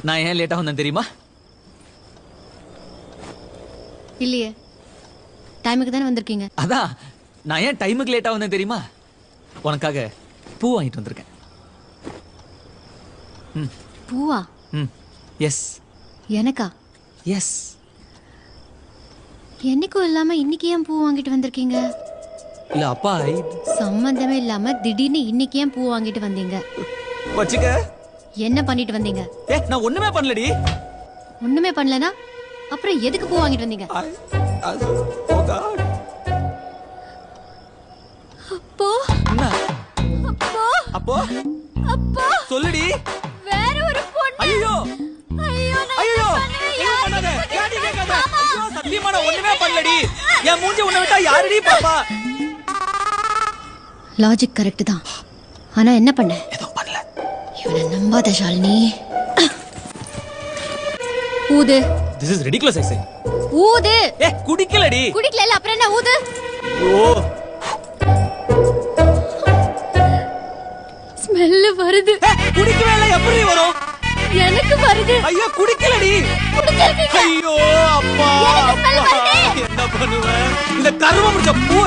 நான் ஏன் லேட்டா வந்தேன் தெரியுமா? இல்லையே, டைமுக்கு தானே வந்திருக்கீங்க. அதான் நான் ஏன் டைமுக்கு லேட்டா வந்தேன் தெரியுமா? உனக்காக பூ வாங்கிட்டு வந்திருக்கேன். பூவா? எஸ். எனக்கா? எஸ். என்னைக்கும் இல்லாம இன்னைக்கு ஏன் பூ வாங்கிட்டு வந்திருக்கீங்க? இல்ல அப்பா சம்பந்தமே இல்லாம திடீர்னு இன்னைக்கு ஏன் பூ வாங்கிட்டு வந்தீங்க? வச்சுக்க. என்ன பண்ணிட்டு வந்தீங்க? நான் ஒண்ணுமே பண்ணலடி. ஒண்ணுமே பண்ணலனா அப்புறம் எதுக்கு பூ வாங்கிட்டு வந்தீங்க? அப்போ அப்போ அப்போ அப்போ சொல்லுடி. வேற ஒரு பொண்ணு. ஐயோ ஐயோ பண்ணாத. யாடி கேட்காத. ஐயோ சத்தியமா நான் ஒண்ணுமே பண்ணலடி. என் மூஞ்சி உன்னை விட்டா யாரடி பாப்பா? லாஜிக் கரெக்ட் தான். ஆனா என்ன பண்ண? எதுவும் பண்ணல. இவனை நம்பாத ஷாலினி. ஊது. This is ridiculous I say. ஊது. குடிக்கலடி. குடிக்கல அப்புறம் என்ன ஊது? ஓ ஸ்மெல் வருது. குடிக்கவே இல்ல, எப்படி வரும்? எனக்கு வருது. ஐயோ குடிக்கலடி. குடிச்சிருக்கீங்க. ஐயோ அப்பா எனக்கு ஸ்மெல் வருது. என்ன பண்ணுவேன்? இந்த கருவ முடிச்ச பூ